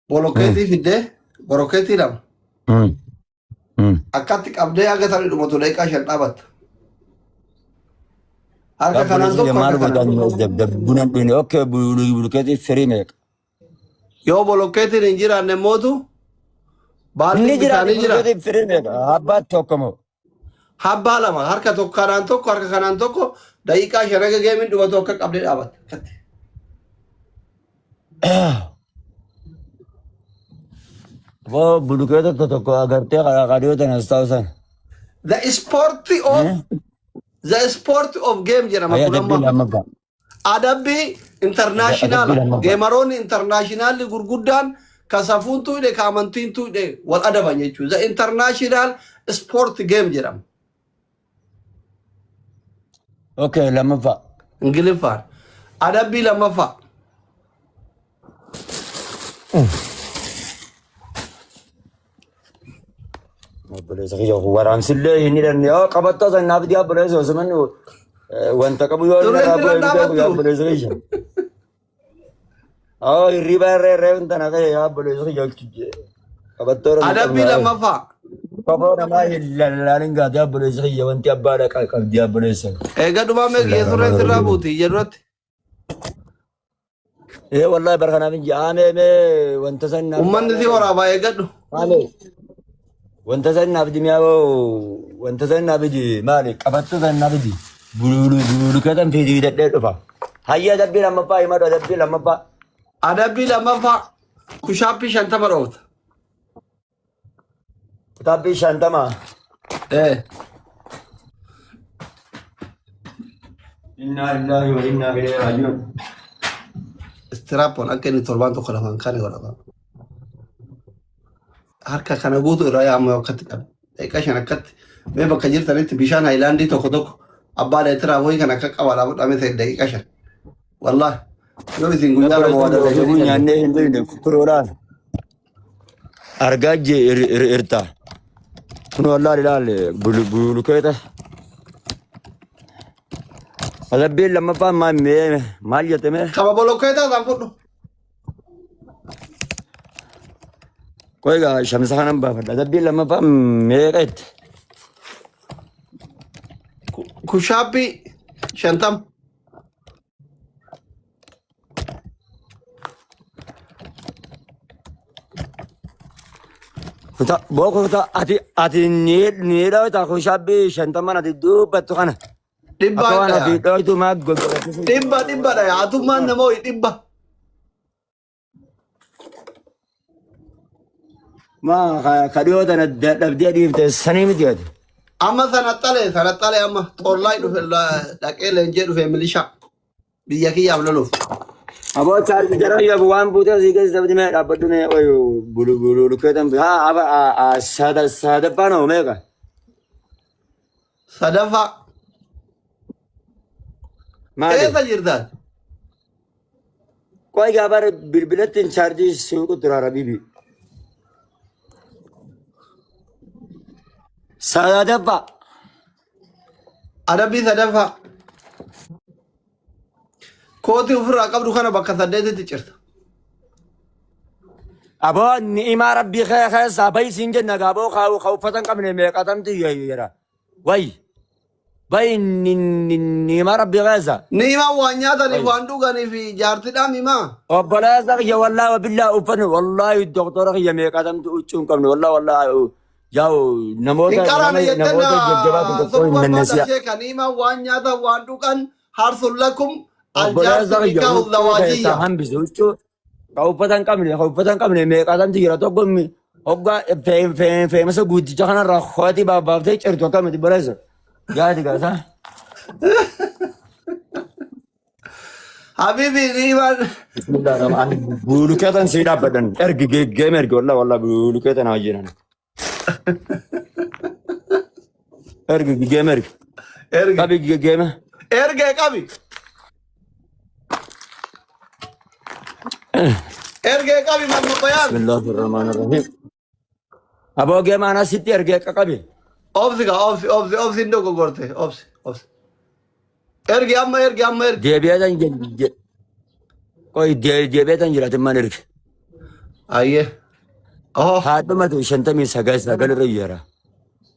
Bolokkeetii fiddee borokkeetii lama akkatti qabdee haga tarii dhumatu daqiiqaa 5 dhaabatta. Harka kanaan tokko harka kanaan tokko. Okay, buluketi free Yoo bolokkeetiin hin jiraanne mootu baalli bitaanii jira. Buluketi free habba tokko. Habbaa lama harka tokko kanaan tokko harka kanaan tokko daqiiqaa 5 haga geemiin dhumatu akka qabdee dhaabatta. Wo buluketi tokko agartee qadiyoo tan astaasan. The sport of game jedhama kunamma. Adabbii international geemaroonni international gurguddaan kasafuun tuudhe kaamantiin tuudhe wal adaban jechuudha. The international sport game jedhama. Okay, lammaffaa. Ingiliffaan. Adabbii lammaffaa. Obboleessa kiyya waraansillee hin hidhanne qabattoo san naaf diyaa obboleessa osman wanta qabu yoo obboleessa kiyya. Hirriba irree wanta na ta'e obboleessa kiyya qabattoo. Adabbii lammaffaa. Kophaa namaa hin laalin gaatee obboleessa kiyya wanti abbaadha qabdi obboleessa. Egaa dhumaa meeqee surreen sirraa buuti jedhuratti. Wallahi barkanaaf hin jaamee wanta san. Uummanni si waraabaa eegadhu. Wanta san naaf dimiyaa wanta san naaf di maali qabattoo san naaf di bulukatan fi dadhee dhufa. Hayya adabbii lammaffaa himatu adabbii lammaffaa. Adabbii lammaffaa kushaappii 50 dhoofta. Kushaappii 50. Inna lillahi wa inna ilaihi raaji'uun. Istiraappoon akka inni torbaan tokko lafaan kan godhama. Harka kana guutuu irraa yaa'amu akkatti qabu. Daqiiqaa 5 akkatti mee bakka jirtanitti bishaan haayilaandii tokko abbaa leetiraa wayii kan akka qabaadhaa godhamee ta'e daqiiqaa 5. Wallaahi yoo isin guyyaa lama waa dalaganii nyaannee hin beekne kukuroodhaan argaa jirta. Kun wallaahi ilaali bulukeeta. Adabbiin lammaffaan maal jettame? Kaba bolokkeetaa isaan fudhu. Koiga shamsa kanan baafadha. Adabbiin lammaffaan meeqa itti? Kushaappii 50. Bokuta ati ni dawta kushaappii 50 ati dubbattu kana. Dhibba dha yaatummaan nama ho'i dhibba. Kadhiyoo tana dhabdee dhiifte sanii miti ati. Amma sana amma xollaa dhufe dhaqee leenjee dhufe milishaa biyya kiyyaaf loluuf. Aboo chaarji jara yabu waan buutee asii keessa sabdi mee dhaabbaddu mee bulukkeetan sadaffaa noo meeqa? Sadaffaa. Eessa jirtaan? Qoy gaabar bilbilattiin chaarjii suuqu turaara bibi. Sadaffaa. Adabbii sadaffaa. Kootii ofirraa qabdu kana bakka 8tti cirta. Aboo ni'imaa rabbii keessaa bayi siin jenna gaaboo uffatan qabne meeqatamti jira. Wayi. Bayi ni'imaa rabbii keessa. Ni'imaa waan nyaataniif waan dhuganiif jaartidhaan himaa. Obboleessa kiyya wallaahi wabillaa uffanne wallaahi doktora kiyya meeqatamti huccuu hin qabne wallaahi. Yaa'u namoota jajjabaatu tokko hin dandeessiya. Ni'imaa waan nyaatan waan dhugan harsun lakum. Obboleessa kiyya huccuu hambise huccuu. Ka uffatan qabne meeqatamti jira tokko hoggaa feemasa guddicha kanarraa hooti baaftee cirtu akkamiti boleessa. Gaati gaasa. Habibi ni'imaan. Bulukeetan sii dhaabbadan ergi geeme ergi wallaahi bulukeetan haa jiran. Ergi geeme ergi. Qabi geeme. Ergee qabi. Ergee qabi mamma bayaan. Bismillahirrahmanirrahim. Aboo geeme ana sitti ergee qabi. Obsi iddoo gogorte obsi. Ergi amma ergi. Deebi'eetan qoy deebi'eetan jiraatin man ergi. Aye. Oh. Haadhuma tu shantamii sagal irra jira.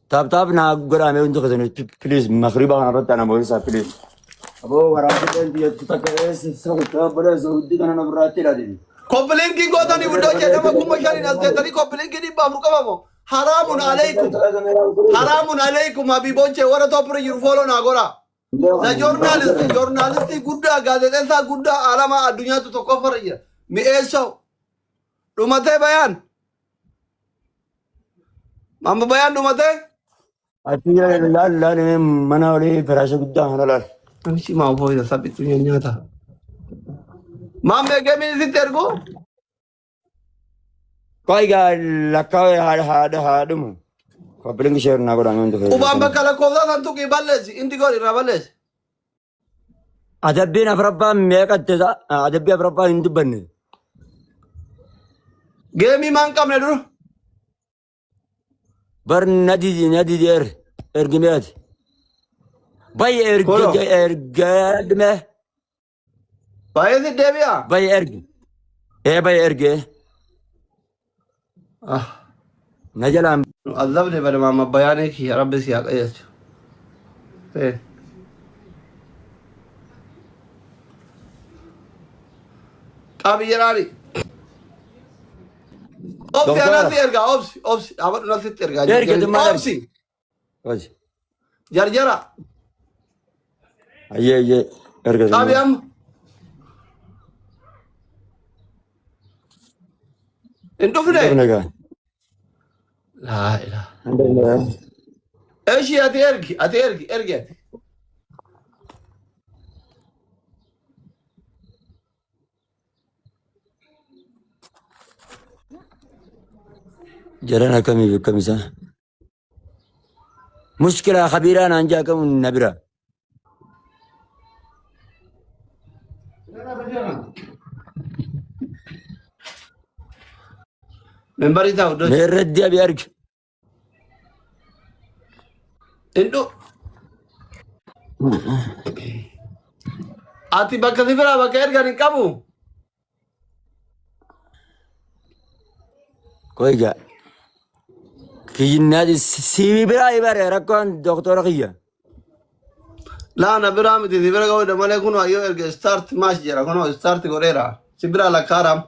Taap naa godhame hundi keessanii please makriba kana irratti ana boonsaa please. Aboo waraabbileen biyyattii takka sa'uutaa bada sa'uutii kana na biraatti ilaali. Koppilinkiin gootanii buddoo jedhama kuma shaniin as teessanii koppilinkiin dhibba afur qabamu. Haraamun aleikum. Haraamun aleikum habiiboochee warra toppira jiru fooloo naa godhaa. Na joornaalistii guddaa gaazexeessaa guddaa alamaa addunyaatu tokkoffarra jira. Mi'eessoo dhumatee bayaan. Mamma bayaan dhumatee. Ati laal mana olii firaasha guddaa kana laal. Ani si maa fooyyida sabbitu nyaata. Maamee geemiin sitti ergu. Kaigaa lakkaa'ee haadhumu. Koppilinki sheer naa godhame hundi keessatti. Ubaan bakka lakkoofsaa san tuqii balleessi inti godhi irraa balleessi. Adabbiin afuraffaa meeqatte adabbii afuraffaa hin dubbanne. Geemii maan qabne dura. Bar nadii ergimeeti. Baay'ee ergadme. Baay'ee si deebi'a. Baay'ee ergi. Baay'ee ergee. Na jalaan. Azabni bada maama bayaanee kiyya rabbi si haa qajeelchu. Qabi jiraani. Obsi anatti erga obsi dhaabadhu natti erga. Obsi. Jarjara. Ayyee erga. Qabi amma. Hin dhufne. Laa ilaa. Eeshi ati ergi ati. Jalan akkamisa. Mushkila khabiiraan anjaa qabu nabira. Membarii taa'u dhooti. Meerratti abi argi. Indhu. Ati bakka si biraa bakka ergan hin qabu. Koiga. Kiyyinnaati siibii biraa ibare rakkoon doktora kiyya. Laana biraa miti si bira ga'uudha malee kun yoo erga start maash jira kunoo start godheera. Si biraa lakkaaram.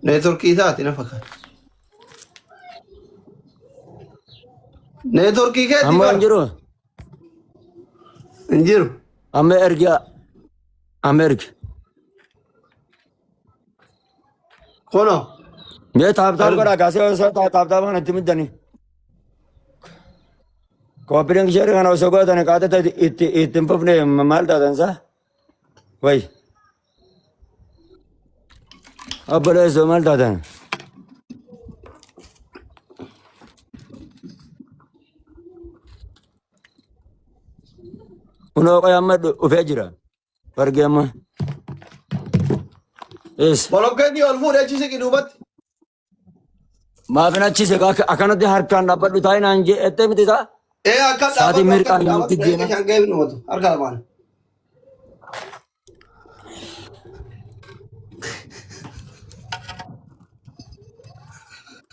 Neetworkii isaati na fakkaata. Neetworkii keetti Amma hin jiru. Hin jiru. Amma ergi. Kunoo. Mee taaptaap godhaa kaasee osoo taaptaap kana itti middanii. Koppilinki sheer kana osoo gootanii qaatata itti hin fufne maal taatansaa? Wayi. Obboleessoo maal taatan? Kunoo qoy amma dhufee jira. Bargee amma. Bolokkeetii ol fuudhee achi siqi duubatti. Maafin achise akkanatti harkaan dhaabbadhu taa'inaan jettee miti ta'a. Akka Saatii mirqaan nutti deema. Harka lamaan.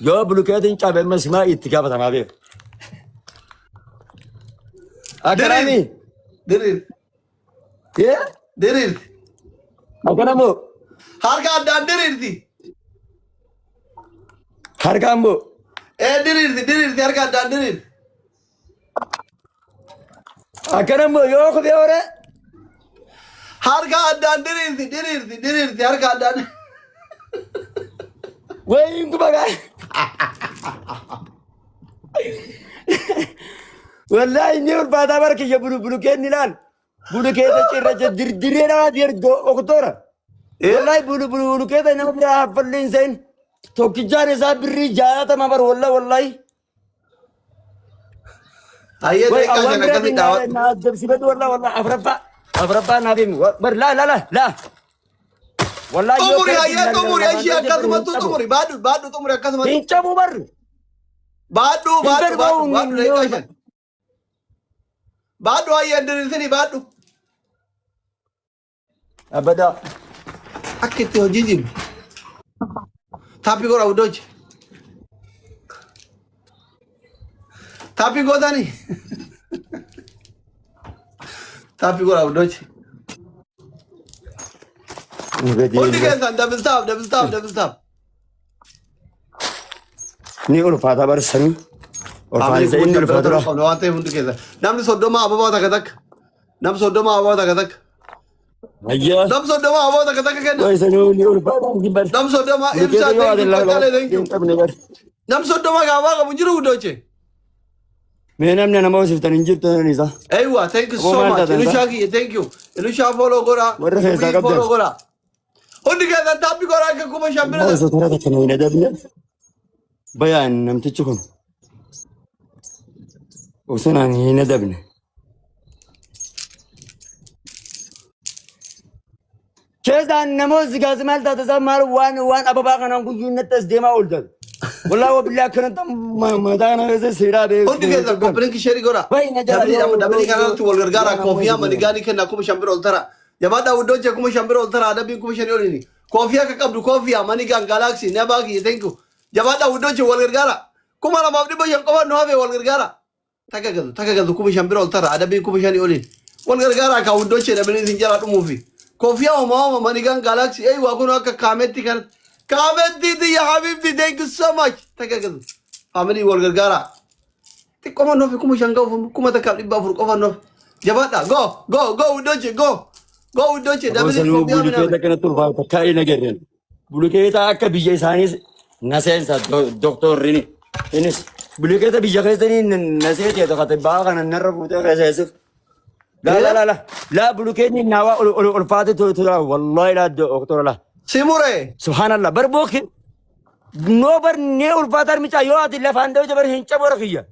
Yoo bulukeetiin cabe masimaa itti gaafatamaa beeku. Akkanami. Diriirti. Akkanamoo. Harka addaan diriirti. Harkaan boo. Diriirti harka addaan diriirti. Akkanamoo yoo kophee hore. Harka addaan diriirti harka addaan. Wayiin kuma gaa. Wallahi inni ulfaataa barkiyya bulukeen ni laal. Bulukeeta cirracha dirdiree naa dirgo oktoora. Wallahi bulukeeta nama biraa haffalleen seen. Tokkichaan isaa birrii 60 bar wallahi. Ayyee deeqaa kan akkasii dhaawatu. Naa dabsibatu wallahi afraffaa naa beemu. Bar laa. Wallahi yoo Tumuri ayyee tumuri ashii akkasumatti tumuri baadhu tumuri akkasumatti. Hin cabu bar. Baadhu deeqaa shan. Baadhu ayyee diriirsanii baadhu. Abada. أكيد هجيجي تابي قرا ودوج تابي قداني تابي قرا ودوج ودي كذا دبل تاب ني ألفاتا برسني ألفاتا زين ألفاتا لو أنت ودي كذا نام صدوما أبوا تكتك نام صدوما أبوا تكتك أيوة نام صدوما أبوا تكتك كذا كويس ني ألفاتا جبل نام صدوما إمسا نام صدوما كابا كمجرو ودوج من أمنا نمو شفتن إنجيل تنيزا أيوة thank you so much إلوشاكي thank you إلوشا فولو قرا مرة فيزا قبل فولو قرا ودي كذا تابي قرا كوما شامبيون ما سترى تكنون دبنا بيان نمتشكم وسنان هنا دبنا كذا نموز جازمال تتزمر وان أبا باقنا نقول نتس ديما أولد والله وبالله كنت ما دانا هذا سيرابي ودي كذا كوبرين كشري قرا دبلي كانوا تقول غرغارا كوفيا منيغاني كنا كوما شامبيون ترى جماعة ودوجة كوما شامبيون ترى دبي كوما شامبيون كوفيا كقبل كوفيا منيغان جالاكسي نباقي thank you جماعة ودوجة والغرغارا كوما لما بدي بيجي كوما نوافي والغرغارا تكاكل كوما شامبيون ترى دبي كوما شامبيون والغرغارا كودوجة دبلي سنجارة موفي كوفيا وماما منيغان جالاكسي أيوة كنا كامتي كانت كامتي دي يا حبيبتي thank you so much تكاكل family والغرغارا كوما نوفي كوما شانغاو كوما تكابل بافور كوما نوفي جماعة go ودوجة go ودوجة دبلي كوفيا بلوكيتا كانت تلفا كاي نجرين بلوكيتا أكا بيجي سانيس نسيت دكتور ريني إنس بلوكيتا بيجي خيسني نسيت يا دكتور باغنا نرب وتخيسف لا بلوكيتني نوا الفاتي تلا والله لا دكتور لا سيموري سبحان الله بربوك نوبر نيو الفاتر ميتا يوات اللي فاندو جبر هنچا برخيا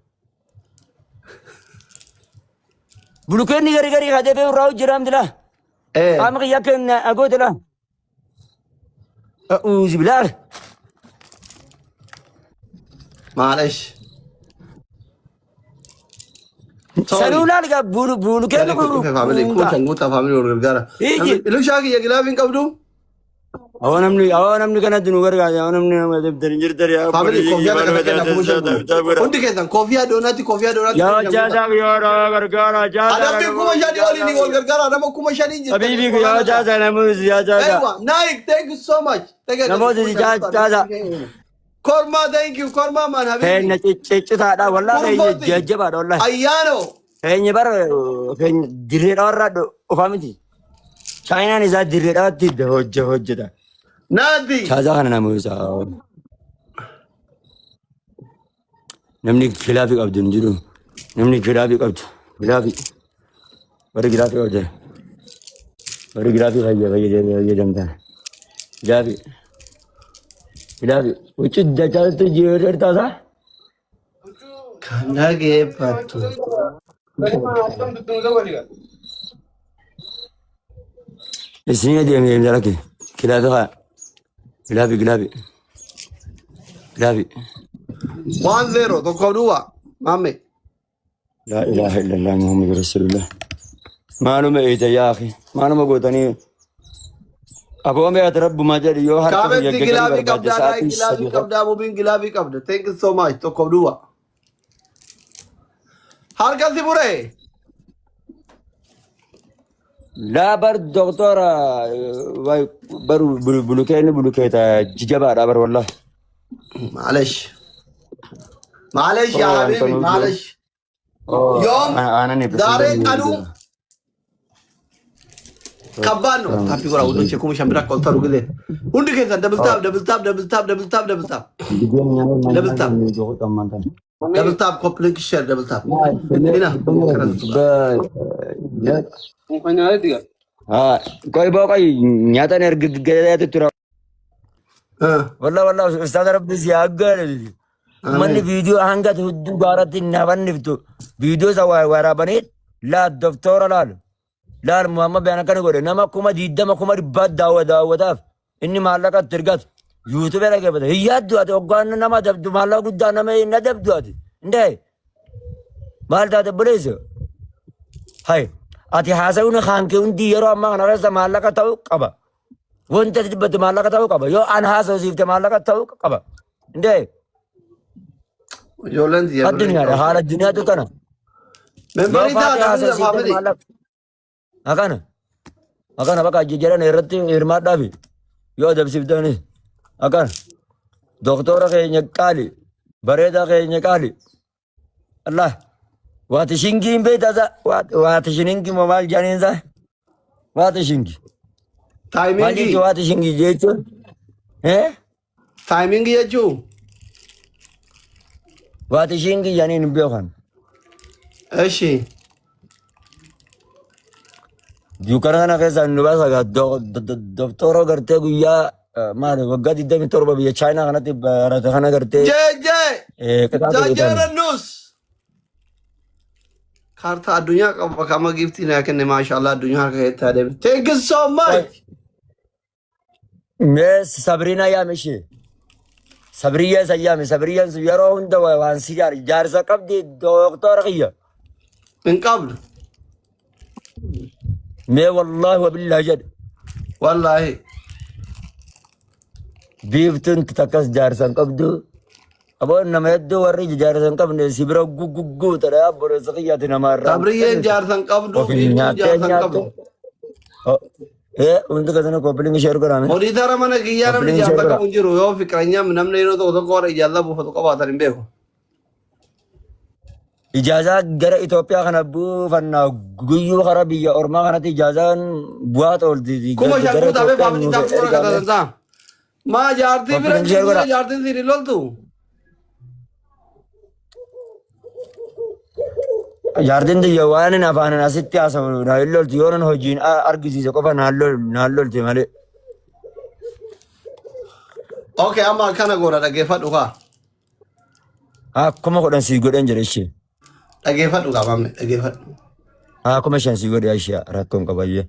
بلوكيتني غري هذا بيراو جرام دلا أما يمكن أقول له أعوذ بالله معلش سلولا لك بولو كده فاميلي كوتا كوتا فاميلي والغرغارة لو شاكي يا جلابين قبلو أنا مني كنا دنوغر قاعد أنا مني درنجر دريا فاميلي كوفيا كنت كذا كوفيا دوناتي يا جادا يا غرغارة جادا أنا في كوما شادي أولي والغرغارة أنا ما كوما شادي حبيبي يا جادا نموز يا جادا أيوة نايك thank you so much نموز جادا كورما thank you كورما مان حبيبي هي نتشتا دا والله هي جبا والله أيانو هي نبر هي درير أوراد أفهمتي China ni zaa dirreedhaatti hojjeta. Naati. Chaasaa kana nama isaa. Namni kilaafii qabdu hin jiru. Namni kilaafii qabdu. Kilaafii. Warri kilaafii qabdu. Warri kilaafii fayyadamtan. Kilaafii. Kilaafii. Wucci dachaaltu jireenya taasaa. Kana geeffattu. Isini deemee jalake kilaafi haa kilaafi 1-0 tokko duwwaa maame. laa ilaaha illallah muhammadu rasulullah maaluma eeyita yaa akhi maaluma gootanii aboome ati rabbumaa jedhi yoo harka kaametti kilaafi qabdaa kilaafi qabdaa mubiin kilaafi qabda thank you so much tokko duwwaa harkatti muree. لا بر دكتور بر بلوكيتا ججبا بر والله معلش يا حبيبي معلش يوم دارك أنو كبانو tapi kalau udah cekung shambira kontar gitu undi kita double tap complete share double tap ini nah कोई बात न्याता ने गया तो तुरा والله استاذ ربي سياغر من فيديو هانغا تدو غارت نبن نفتو فيديو سوا ورا بنيت لا دكتور لا محمد بيان كان غوري نما كوما ديدا ما كوما ربات داو اني مالك ترغت يوتيوب لا بده هي دو اوغان نما دبدو مالك غدا نما ندبدو انده مالتا دبليز هاي ati haasawni khaanke hundi yeroo ammaa kana keessa maallaqa ta'uu qaba وانت تجبت مالك تاو قبا يو أنا هذا وزيفت مالك تاو قبا إنده جولن دي الدنيا ده حال الدنيا ده كنا من يو بريدا فاتي دبل هذا وزيفت فاميلي مالك أكان بقى جيجران إرتي إرماد دافي يو دب سيفتاني أكان دكتورة كينيا كالي بريدا كينيا كالي الله واتشينكي بيت هذا واتشينكي موبايل جانين ذا واتشينكي ما تايمينغي جيت واتشينكي جيتو إيه تايمينغي يجو واتشينكي جانين بيوخان ايشي يوكرا أنا كذا نبغى سكت دكتورة كرتة قويا ما أدري وقعد يدمي توربا بيا China كنا تي رات خنا كرتة جي جي كذا جاجر كذا النوس كارتا الدنيا كما جبتي لكن ما شاء الله الدنيا كهتا ده thank you so much مس سابرينا يا مشي سبريا سيامي سبريا سيارون دوا وان سيار جارسا كم دي دكتور خيا من قبل ما والله وبالله جد والله بيفتن تتكس جارسا كم دو أبو إنما يدو وري جارسا كم دي سبرا جو جو جو ترى أبو رزقيا تنامار تبريين جارسن قبل وفي بيتو نياتي جارسن نياتي قبل إيه وانت كذا كوبلينج شير كرامي Mori tara mana kiyana كوبلينج ni شير janta ka كرام munjiro yo fikranya namne ino to ko ra ijalla bu fatu ka bata rimbe ko إجازة جرا إثيوبيا خنا بو فنا جيو خرابية أورما خنا إجازة بوات أول دي kuma جرا shanku tabe إثيوبيا family نو tam ko ka ta ta ma jarti bira كوبلينج شير ni كرام jarti siri lol tu Jardin de yawanin afanan asitti asawu na illol tiyonan hojin argisiise qofa naallol ti male okay amma kana gora dhaggeeffadhu ka akkuma godhan sii godhan jedhe ishee dhaggeeffadhu ka mamme dhaggeeffadhu akkuma shan sii godhe ishee rakkoon qabayye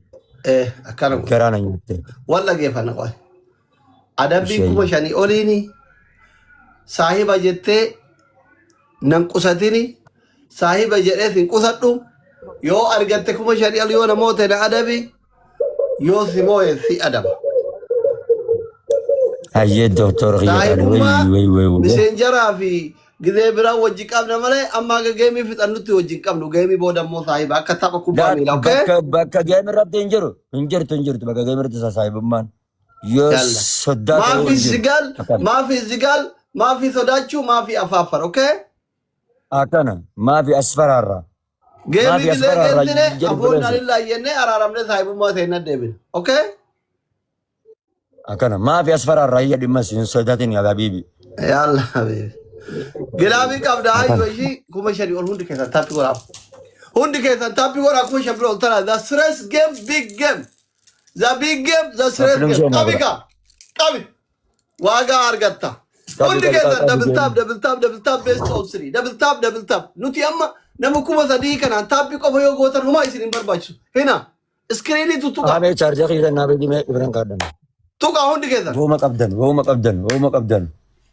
akkana gora garaana nyaatte wal dhaggeeffanna qoy adabbii ishee kuma shanii oliini saahiba jettee nan qusatini saahiba jedhee sin qusadhu yoo argatte kuma shanii ol yoo namoota na adabi yoo si mooye si adaba hayyee doktor xiyya qaali saahibummaa way miseenjaraa fi gizee biraa wajji qabna malee amma aga geemii fixannutti wajji qabnu geemii booda immoo saahiba akka tapha kubbaa miilaa okay bakka geem irratti hin jirtu bakka geem irratti sasaayibummaan yoo yalla soddaa ta'e maafi hin jiru zigal akkana maafi zigal maafi sodaachuu maafi afaafar okay akkana maafi asfaraarraa geemii maafi gizee asfaraarraa geessine jedhu afoon bileesse nalillaa jennee araaramne saahibummaa seenna deebine okay akkana maafi asfaraarraa iyya dhimma siin sodaatin yaa habiibi yalla habibi gilaabii qabda akkana hayyoo ishii kuma shanii ol hundi keessan taappi godhaaf hundi keessan taappi godhaa kuma shan bira ol tanaa the stress game big game the big game the stress Kapiling game siya qabi nabra. ka qabi waagaa argatta Qabi hundi qabi keessan qabi double tap game. double tap best of three double tap nuti amma nama kuma sadii kanaan taappi qofa yoo gootan humaa isin hin barbaachisu hina iskiriinii tuttuqa Ame charger kita nabe di me ibran kadan. tuqa hundi keessan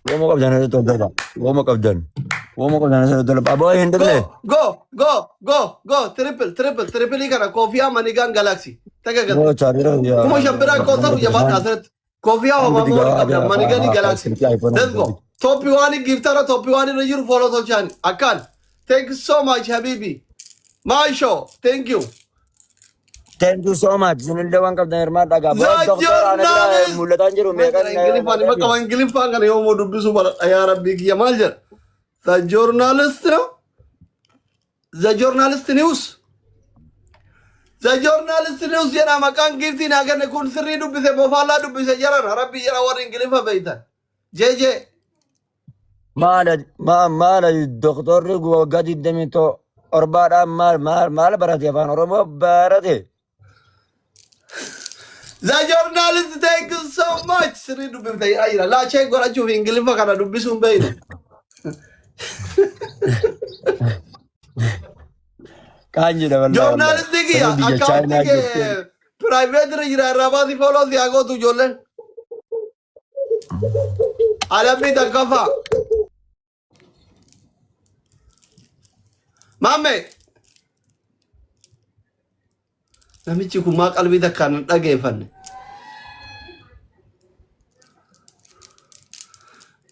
Woma qabdan itu dalba. Woma qabdan itu dalba. Aboy hindle. go triple kana koofiyaa manigaan galaxy taga gal Wo charger ya. kuma shambiraa kootaru jabaata asirratti koofiyaa homaa moori qabda manigani galaxy let's go toppi waani giftara toppi waani irra jiru follow tolchaani akkaan thank you so much habibi my show thank you Thank you so much. Sinilde wan qabdan irma daga. Bo the doctor ana bira journalist mulatan jiru me kan. ingilifaan kana yoo moo dubbisu bara yaa rabbii kiyya maal jedha the journalist no the journalist news jedha maqaan giftiin haganne kun sirrii dubbise mofaallaa dubbise jaran rabbii jara warri ingilifa beeytan jeje Mala doctor gu gadi demi to orbada mal barati afan oromo barate. the journalist thank you so much sirrii dubbifte ayira laachee godhachuuf ingilifa kana dubbisuun beeyne Kanji da wallahi. journalist kiyya Sani biyya akkaawunti China kee jirti. private irra jira irraa baasii follow si haa gootu ijoolleen adabbii takkaffaa Mamme, namichi kun maa qalbii takkaan hin dhageeffanne.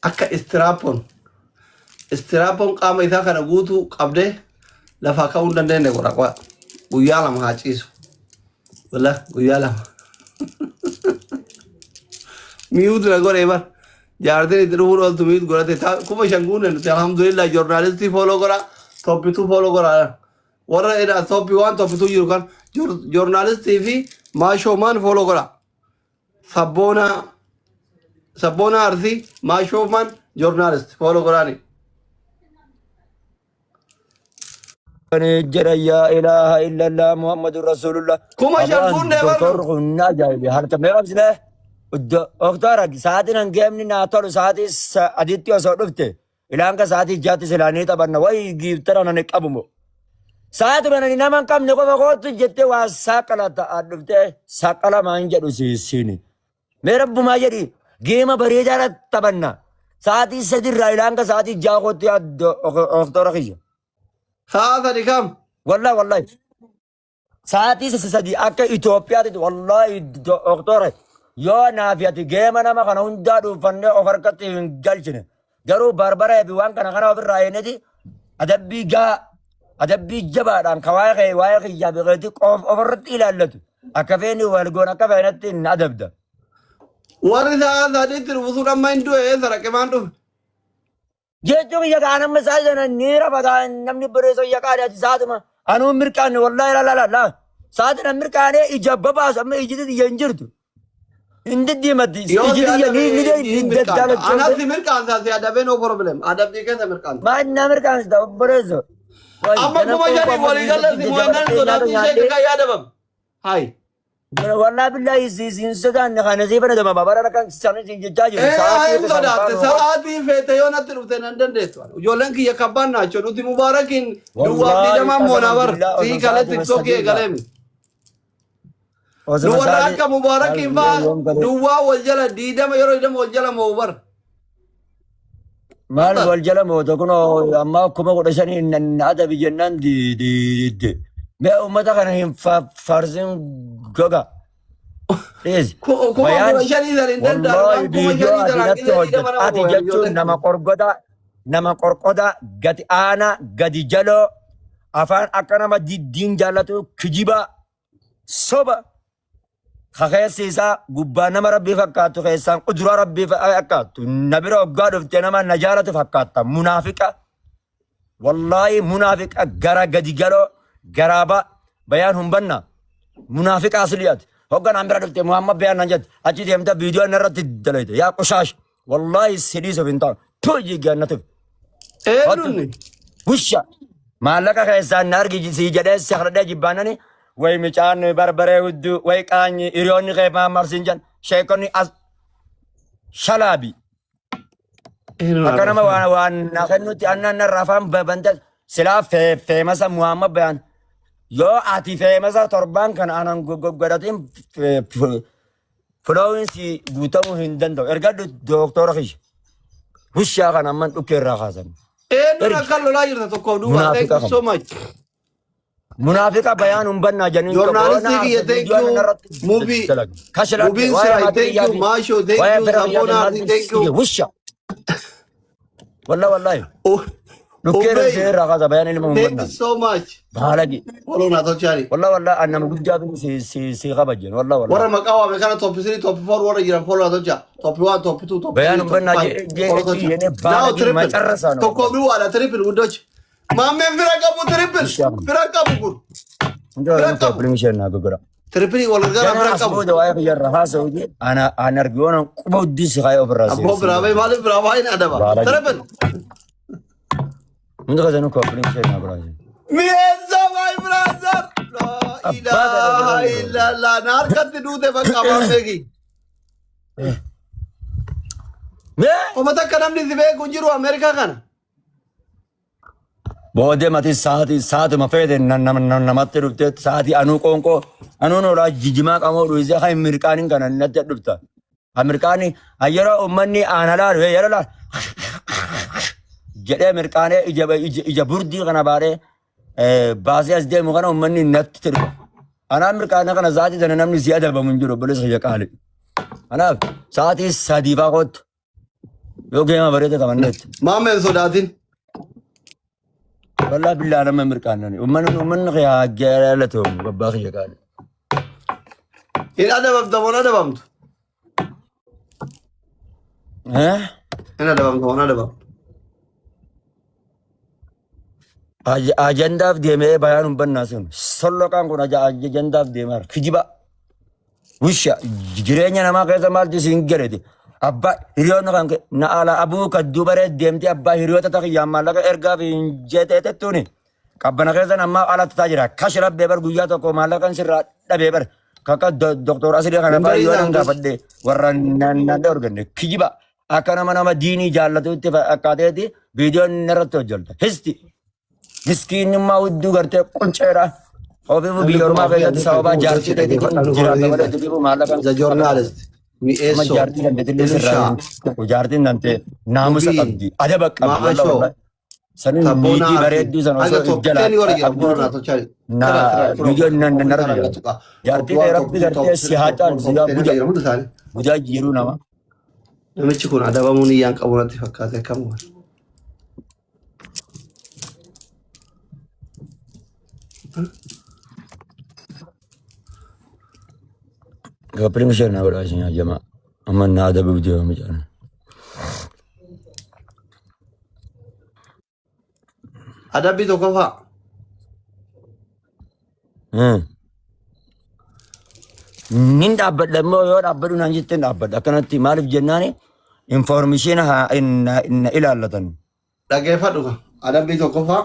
akka istiraapoon qaama isaa kana guutuu qabdee lafaa ka'uu hin dandeenye godha qo'a. Guyyaa lama haa ciisu. Walla guyyaa lama. Miyuutu na godhee bar. Jaartiin itti dhufuun ooltu miyuutu godhate. Kuma shanguun nuti alhamdulillah joornaalistii fooloo godha. Toppituu fooloo godha. Warra edha toppii waan toppituu jiru kan joornaalistii fi maashoomaan fooloo godha. Sabboona arsii maashoomaan joornaalist fooloo godhaani. جرى يا إله إلا الله محمد رسول الله كما شافون ده دكتور خنا جاي هرت ما قبضنا أختارك ساعتنا نجيبني ناتور ساعتي أديتي أصدقته إلى أنك ساعتي جاتي سلاني تبرنا وين جيب ترى أنا نكابمو ساعتنا ننام كم نقول فقط جت واساكلا تأدبته ساكلا ما ينجدو سيني मेरा बुमायरी गेम बरेजारा तबन्ना साथी सदी राइलांग का साथी जागो त्या अख्तर रखियो हाँ सदी कम वल्ला साथी सदी आके इथियोपिया ती वल्ला अख्तर यो नाफिया ती गेम ना मा खाना उन्दा दु फन्ने ओवर कते गलचने जरो बरबरा है बिवान खाना खाना ओवर राय ने दी अदबी जबादान खवाय के वाय के या बिगती ओवर तिलालत अकफेनी वलगोन अकफेनत अदबदा warisa sadi tirbusu amma indo sara kemandu jecho ya kana masaja na nira pada namni bereso ya kada saat ma anu mirkan wallahi la saat na mirkan ijabba sama ijidi yanjirtu indi di mati ijidi ya ni dadala ana si mirkan sa ada be no problem ada di kan mirkan ma na mirkan sa bereso amma kuma jadi wali gala si muanan to da se ka ya dabam hai والله بالله يزين سدان خانه زي بنا دما بابا كان سنه جاجو ساعتي فيتيونا تلوتن اندندت جولن كي يكبان ناچو نتي مباركين دوا دي دما منور في كاله تيك توك يغلم دوا راك مباركين با دوا وجلا دي دما يرو دما وجلا موبر مال وجلا مو تكونو اما كما قدشاني ان هذا بجنان دي ما امتا كان فرزين جوجا إيش بيان والله فيديو أدي جاتو نما قرقودا قد أنا قد جلو أفان أكنا ما دين جالتو كجيبا صوبا خيسيسا قبانا ما ربي فكاتو خيسان قدرا ربي فكاتو نبرو قادو فتنما نجالة فكاتا منافقة والله منافقة قرا قد جلو قرابا بيان هم بنا منافق أصليات هوغان عمرا دكت محمد بيان نجد أجي ديمتا فيديو نرت دلائد يا قشاش والله سيريز بنتان توجي جنته وشا ما لك خيسان نارجي سي جدس سخردا جبانني وي مچان بربره ود وي قاني إيروني خيفا مرسنجان شيكوني شلابي أكنا ما وان نخنو تي أننا نرافام ببنت سلاف في مسا محمد بيان yoo ati feemasa torban kan anan godhatin flowinsi guutamuu hin danda'u erga doktora kish hushaa kan amman dhukke irraa kaasan nuna kan lolaa jirta tokko duuba thank you so much munaafiqa bayaan humbannaa janiin journalistii kiyya thank you movie sira thank you maasho thank you sabona thank you hushaa wallahi Nuker saya raka sabayan ini thank you so much bahalagi follow na to chari wallah anna mugja bin si kabajen wallah wara makawa me kana top 3 top 4 wara jira follow na to cha top 1 top 2 top bayan banna je yene bahalagi macarrasa no to ko bi wala triple wudoch mamme firaqabu triple firaqabu gur ndo no permission na gogora triple wala gara firaqabu do ay khiyar raha saudi ana anargiona qubudi si khayo brasi abo bravo mali bravo ina adaba triple Untuk kaza nuko permission na brasi Mienza my brother la ilaha illallah nar kat dude baka mafegi me o mata kanam ni zibe kunjiru america kana Bode mati saati mafede namatte rufte saati anu konko anu no ra jijima kamo ruize hay amerikanin kana natte dufta amerikani ayara ummanni anala we yarala jede amerikane ija burdi kana bare baasi as demu kana ummanni natte ana amerikana kana zaati dana namni ziyada ba munjuro bolis ya kale ana saati sadifa kot Yoo geema bareeda qabanneetti. Maameen sodaatin. Wallaahi billaa nama mirkaanani. Uummanni yaa jaalatamu babbaa kiyya qaali. Hin adabamta moo adabamtu? Hin adabamta moo adabamtu? Ajandaaf deemee bayaan hin bannaa sun. Solloqaan kun ajandaaf deemaa kijiba. Wisha jireenya namaa keessa maaltu isin gadhete. Abbaa hiriyoota kan na ala abuu kadduu baree deemtee abbaa hiriyoota taqiyyaan maallaqa ergaa fi jeeteetettuuni. Qabbana keessa namaa alatti taa jira. Kash rabbee bar guyyaa tokko maallaqan sirraa dhabee bar. Kakka doktor Asirii kana fa'aa yoo nan gaafadhe warra naannoo arganne kijiba. Akka nama diinii jaallatutti akkaateeti viidiyoon irratti hojjeta. Histi miskiinummaa hudduu gartee qunceedha. Ofiifu biyya ormaa keessatti sababa jaartii ta'e jiraata malee tuqifu maallaqan. The journalist. Mi'eessoo. Jaartii dandeettillee sirraa jaartiin dantee naamusa qabdi. Adaba qabdi. Sanin niitii bareedduu sana osoo jala biyyoon nan argina. Jaartii ta'e rabbi gartee si haa caalchisu yaa buja jiruu nama. Namichi kun adabamuun iyyaan qabu natti fakkaate akkam waan. Gapri misheen na godhaa isin jamaa. Amma na adabuuf deemamu jaalladha. Adabbii tokko fa'a. Nin dhaabbadha immoo yoo dhaabbadhu naan jetteen dhaabbadha. Akkanatti maaliif jennaani information haa ilaallatan. Dhageeffadhu adabbii tokko fa'a.